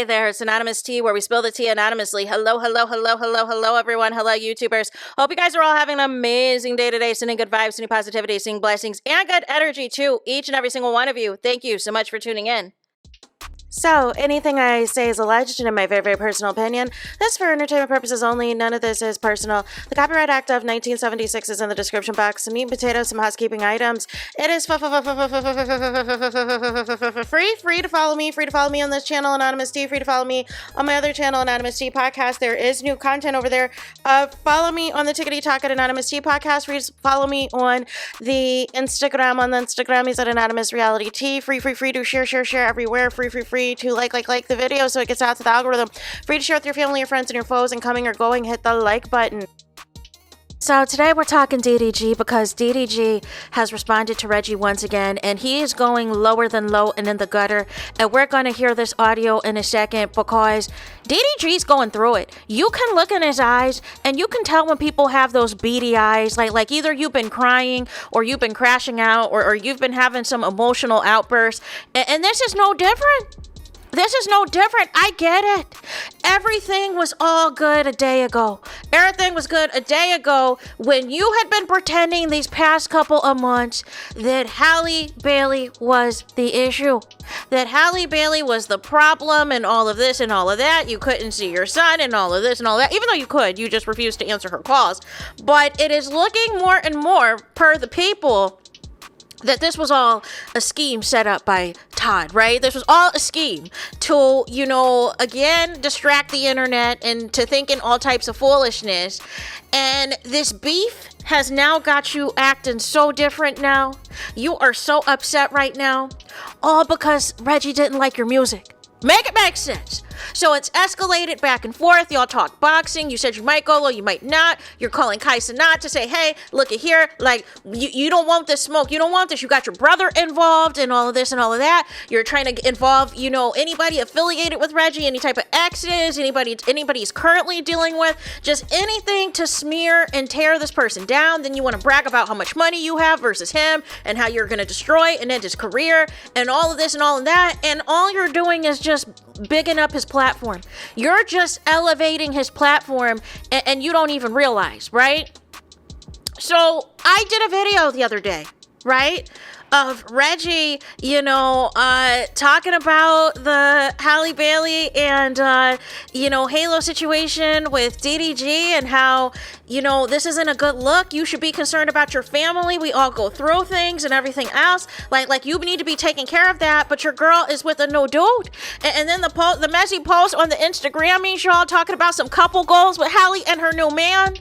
Hey there, it's Anonymous Tea, where we spill the tea anonymously. Hello, hello, hello, hello, hello, everyone. Hello, YouTubers. Hope you guys are all having an amazing day today, sending good vibes, sending positivity, sending blessings, and good energy to each and every single one of you. Thank you so much for tuning in. So, anything I say is alleged and in my very, very personal opinion. This is for entertainment purposes only. None of this is personal. The Copyright Act of 1976 is in the description box. Some meat and potatoes, some housekeeping items. It is free to follow me. Free to follow me on this channel, Anonymous Tea. Free to follow me on my other channel, Anonymous Tea Podcast. There is new content over there. Follow me on the Tickety Talk at Anonymous Tea Podcast. Free to follow me on the Instagram. On the Instagram, he's at Anonymous Reality Tea. Free to share everywhere. Free to like the video so it gets out to the algorithm. Free to share with your family, your friends, and your foes, and coming or going, hit the like button. So today we're talking DDG because DDG has responded to Reggie once again, and he is going lower than low and in the gutter, and we're going to hear this audio in a second because DDG's going through it. You can look in his eyes and you can tell when people have those beady eyes, like either you've been crying or you've been crashing out or you've been having some emotional outbursts, and this is no different. This is no different. I get it. Everything was all good a day ago. Everything was good a day ago when you had been pretending these past couple of months that Halle Bailey was the issue. That Halle Bailey was the problem and all of this and all of that. You couldn't see your son and all of this and all that. Even though you could, you just refused to answer her calls. But it is looking more and more per the people that this was all a scheme set up by Todd, right? This was all a scheme to, again, distract the internet and to thinking all types of foolishness. And this beef has now got you acting so different now. You are so upset right now, all because Reggie didn't like your music. Make it make sense. So it's escalated back and forth. Y'all talk boxing. You said you might go low, you might not. You're calling Kai Cenat to say, hey, look at here. Like, you don't want this smoke. You don't want this. You got your brother involved in all of this and all of that. You're trying to involve, anybody affiliated with Reggie, any type of exes, anybody he's currently dealing with, just anything to smear and tear this person down. Then you want to brag about how much money you have versus him and how you're going to destroy and end his career and all of this and all of that. And all you're doing is just bigging up his platform. You're just elevating his platform and you don't even realize, right? So I did a video the other day, right? Of Reggie, talking about the Halle Bailey and, Halo situation with DDG and how, this isn't a good look. You should be concerned about your family. We all go through things and everything else. Like you need to be taking care of that, but your girl is with a no dude. And then the messy post on the Instagram, y'all talking about some couple goals with Halle and her new man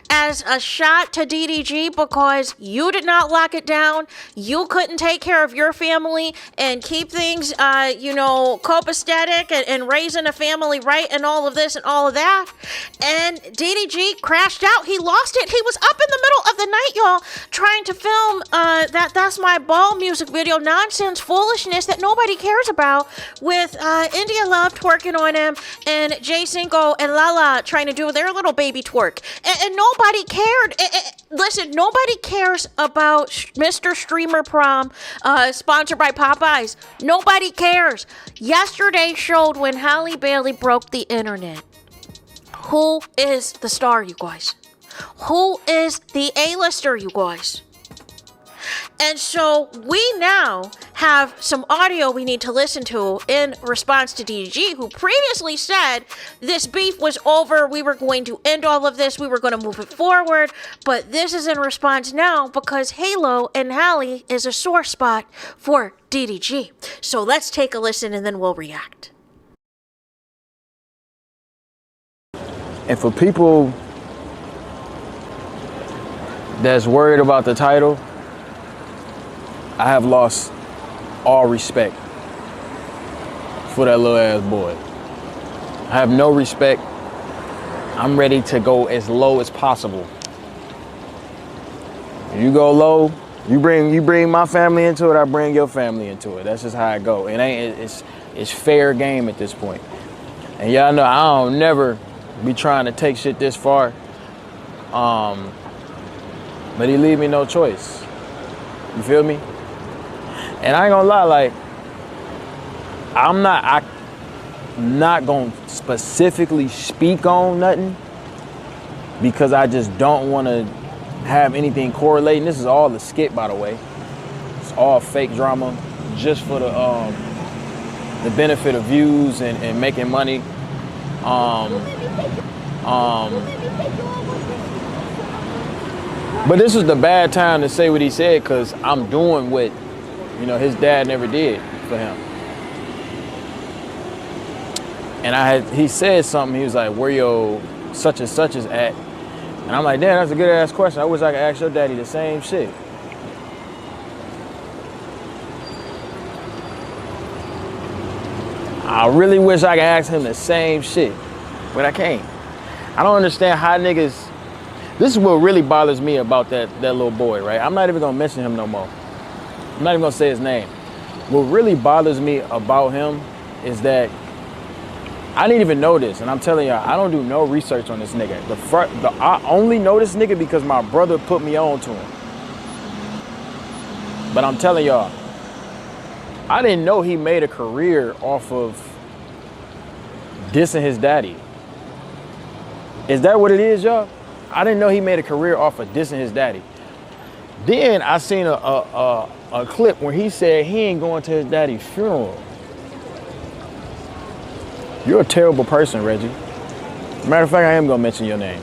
as a shot to DDG because you did not lock it down. You couldn't take care of your family and keep things, copacetic and raising a family right and all of this and all of that. And DDG crashed out. He lost it. He was up in the middle of the night, y'all, trying to film That's My Ball music video nonsense foolishness that nobody cares about with India Love twerking on him and Jay Cinco and Lala trying to do their little baby twerk. And nobody cared. Listen, nobody cares about Mr. Streamer Prom, sponsored by Popeyes. Nobody cares. Yesterday showed when Halle Bailey broke the internet. Who is the star, you guys? Who is the A-lister, you guys? And so we now have some audio we need to listen to in response to DDG, who previously said this beef was over. We were going to end all of this. We were going to move it forward. But this is in response now because Halo and Halle is a sore spot for DDG. So let's take a listen and then we'll react. And for people that's worried about the title, I have lost all respect for that little ass boy. I have no respect. I'm ready to go as low as possible. You go low, you bring my family into it, I bring your family into it. That's just how I go. It's fair game at this point. And y'all know I don't never be trying to take shit this far. But he leave me no choice. You feel me? And I ain't gonna lie, like, not gonna specifically speak on nothing because I just don't want to have anything correlating. This is all a skit, by the way. It's all fake drama, just for the benefit of views and making money. But this was the bad time to say what he said because I'm doing what, you know, his dad never did for him. And he said something, he was like, where your such and such is at? And I'm like, damn, that's a good ass question. I wish I could ask your daddy the same shit. I really wish I could ask him the same shit, but I can't. I don't understand how niggas, this is what really bothers me about that little boy, right? I'm not even gonna mention him no more. I'm not even gonna say his name. What really bothers me about him is that I didn't even know this, and I'm telling y'all, I don't do no research on this nigga. I only know this nigga because my brother put me on to him. But I'm telling y'all, I didn't know he made a career off of dissing his daddy. Is that what it is, y'all? I didn't know he made a career off of dissing his daddy. Then I seen a clip where he said he ain't going to his daddy's funeral. You're a terrible person, Reggie. Matter of fact, I am gonna mention your name.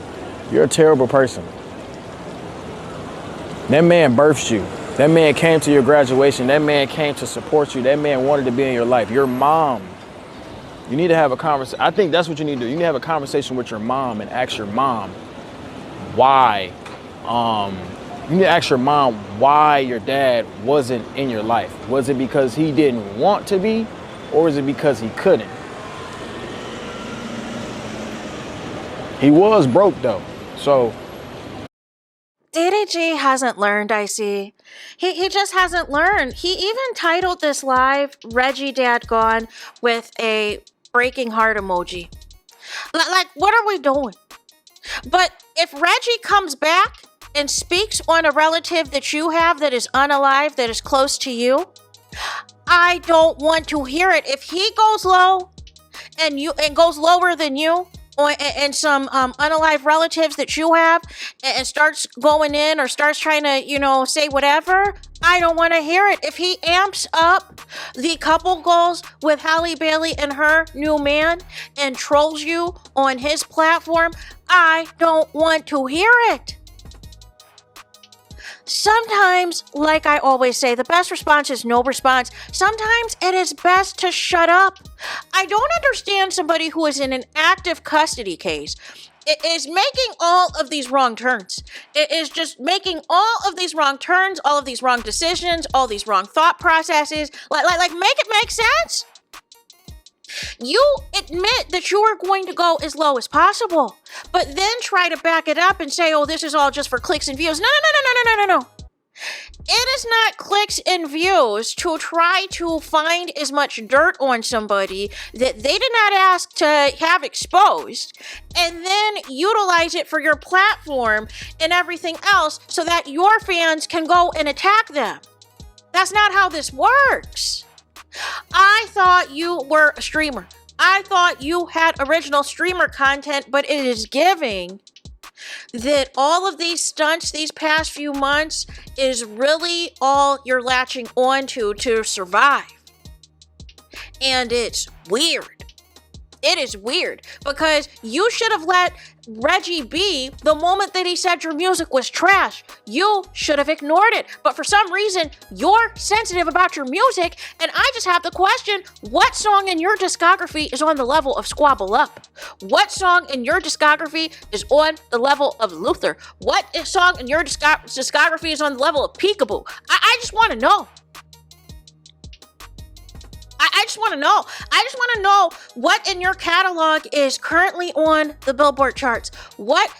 You're a terrible person. That man birthed you. That man came to your graduation. That man came to support you. That man wanted to be in your life. Your mom. You need to have a conversation. I think that's what you need to do. You need to have a conversation with your mom and ask your mom why. You need to ask your mom why your dad wasn't in your life. Was it because he didn't want to be, or is it because he couldn't? He was broke though, so. DDG hasn't learned, I see. He just hasn't learned. He even titled this live, Reggie Dad Gone, with a breaking heart emoji. Like, what are we doing? But if Reggie comes back and speaks on a relative that you have that is unalive, that is close to you, I don't want to hear it. If he goes low and goes lower than you, and some unalive relatives that you have, and starts going in or starts trying to, you know, say whatever, I don't want to hear it. If he amps up the couple goals with Halle Bailey and her new man and trolls you on his platform, I don't want to hear it. Sometimes, like I always say, the best response is no response. Sometimes it is best to shut up. I don't understand somebody who is in an active custody case. It is making all of these wrong turns. It is just making all of these wrong turns, all of these wrong decisions, all these wrong thought processes. Like make it make sense. You admit that you are going to go as low as possible, but then try to back it up and say, oh, this is all just for clicks and views. No. It is not clicks and views to try to find as much dirt on somebody that they did not ask to have exposed, and then utilize it for your platform and everything else so that your fans can go and attack them. That's not how this works. I thought you were a streamer. I thought you had original streamer content, but it is giving that all of these stunts these past few months is really all you're latching onto to survive. And it's weird. It is weird because you should have let Reggie be the moment that he said your music was trash. You should have ignored it. But for some reason, you're sensitive about your music, and I just have the question, what song in your discography is on the level of Squabble Up? What song in your discography is on the level of Luther? What song in your discography is on the level of Peekaboo? I just want to know. I just want to know. I just want to know what in your catalog is currently on the Billboard charts. What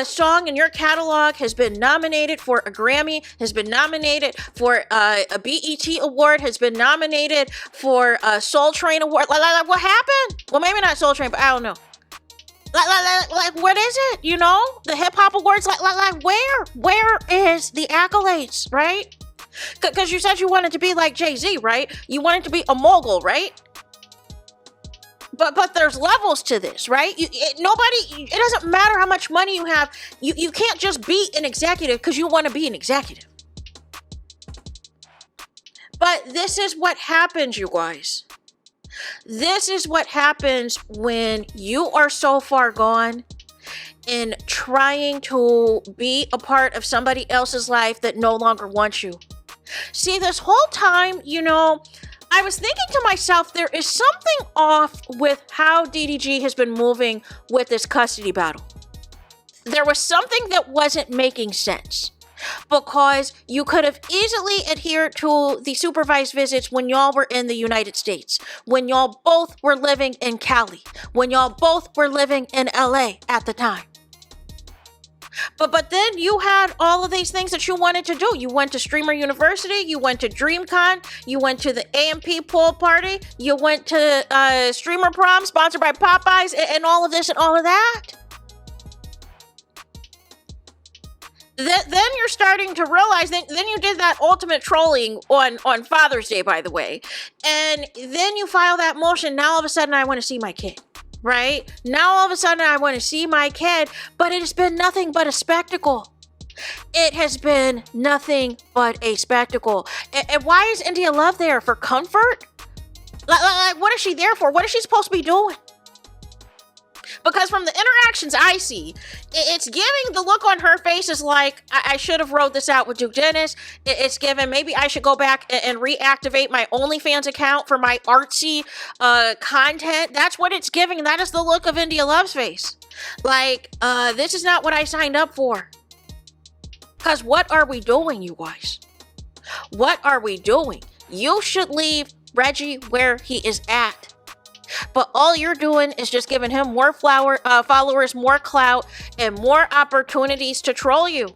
song in your catalog has been nominated for a Grammy, has been nominated for a BET award, has been nominated for a Soul Train award. Like what happened? Well, maybe not Soul Train, but I don't know. Like what is it? You know, the hip hop awards. Like where is the accolades, right? Because you said you wanted to be like Jay-Z, right? You wanted to be a mogul, right? But there's levels to this, right? It doesn't matter how much money you have. You can't just be an executive because you want to be an executive. But this is what happens, you guys. This is what happens when you are so far gone in trying to be a part of somebody else's life that no longer wants you. See, this whole time, I was thinking to myself, there is something off with how DDG has been moving with this custody battle. There was something that wasn't making sense. Because you could have easily adhered to the supervised visits when y'all were in the United States, when y'all both were living in Cali, when y'all both were living in LA at the time. But then you had all of these things that you wanted to do. You went to Streamer University, you went to DreamCon, you went to the AMP pool party, you went to Streamer Prom sponsored by Popeyes, and all of this and all of that. Then you're starting to realize then you did that ultimate trolling on Father's Day, by the way. And then you file that motion. Now all of a sudden I want to see my kid, right? Now all of a sudden I want to see my kid, but it has been nothing but a spectacle. It has been nothing but a spectacle. And why is India Love there? For comfort? Like, what is she there for? What is she supposed to be doing? Because from the interactions I see, it's giving the look on her face is like, I should have wrote this out with Duke Dennis. It's given, maybe I should go back and reactivate my OnlyFans account for my artsy content. That's what it's giving. That is the look of India Love's face. Like, this is not what I signed up for. Because what are we doing, you guys? What are we doing? You should leave Reggie where he is at. But all you're doing is just giving him more followers, more clout, and more opportunities to troll you.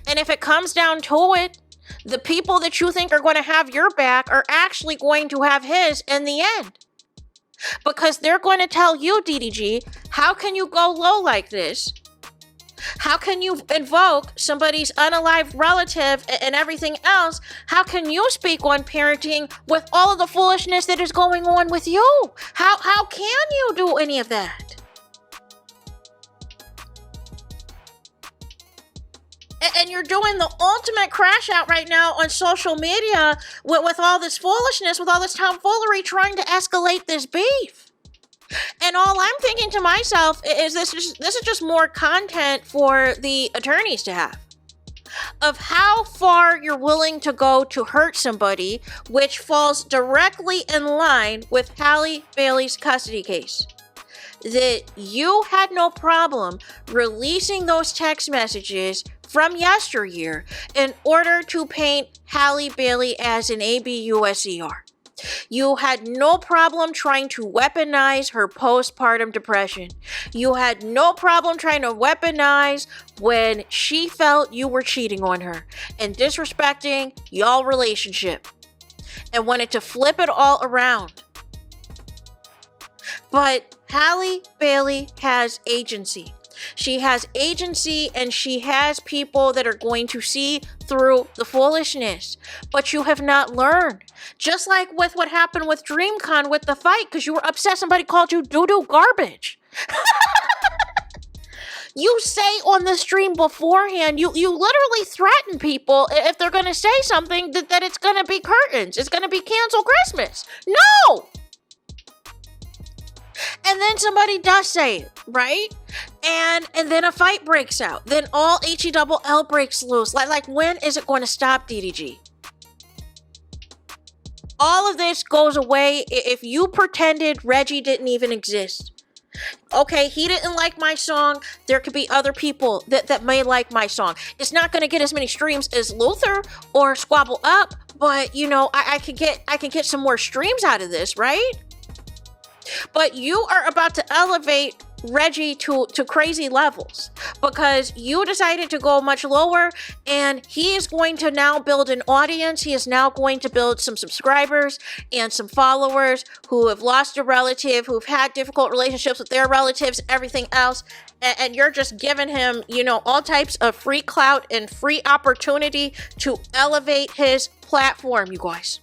And if it comes down to it, the people that you think are going to have your back are actually going to have his in the end. Because they're going to tell you, DDG, how can you go low like this? How can you invoke somebody's unalived relative and everything else? How can you speak on parenting with all of the foolishness that is going on with you? How can you do any of that? And you're doing the ultimate crash out right now on social media with all this foolishness, with all this tomfoolery, trying to escalate this beef. And all I'm thinking to myself is this is just more content for the attorneys to have. Of how far you're willing to go to hurt somebody, which falls directly in line with Halle Bailey's custody case. That you had no problem releasing those text messages from yesteryear in order to paint Halle Bailey as an ABUSER. You had no problem trying to weaponize her postpartum depression. You had no problem trying to weaponize when she felt you were cheating on her and disrespecting y'all relationship and wanted to flip it all around. But Halle Bailey has agency. She has agency and she has people that are going to see through the foolishness. But you have not learned. Just like with what happened with DreamCon with the fight, because you were upset somebody called you doo-doo garbage. You say on the stream beforehand, you literally threaten people if they're going to say something that it's going to be curtains. It's going to be cancel Christmas. No! And then somebody does say it, right? And then a fight breaks out. Then all HELL breaks loose. Like when is it going to stop, DDG? All of this goes away if you pretended Reggie didn't even exist. Okay, he didn't like my song. There could be other people that may like my song. It's not going to get as many streams as Luther or Squabble Up, but I can get some more streams out of this, right? But you are about to elevate Reggie to crazy levels because you decided to go much lower, and he is going to now build an audience. He is now going to build some subscribers and some followers who have lost a relative, who've had difficult relationships with their relatives, everything else. And you're just giving him, all types of free clout and free opportunity to elevate his platform, you guys.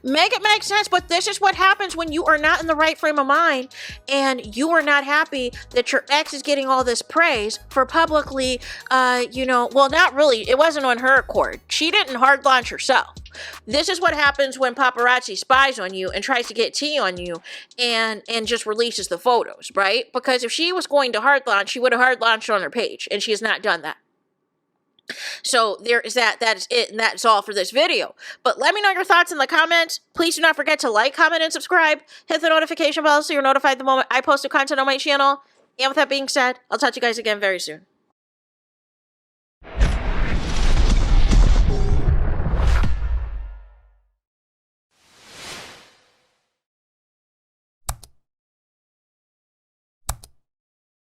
Make it make sense, but this is what happens when you are not in the right frame of mind and you are not happy that your ex is getting all this praise for publicly, well, not really. It wasn't on her accord. She didn't hard launch herself. This is what happens when paparazzi spies on you and tries to get tea on you and just releases the photos, right? Because if she was going to hard launch, she would have hard launched on her page, and she has not done that. So there is that. That is it, and that's all for this video. But let me know your thoughts in the comments. Please do not forget to like, comment, and subscribe. Hit the notification bell so you're notified the moment I post new content on my channel. And with that being said, I'll talk to you guys again very soon.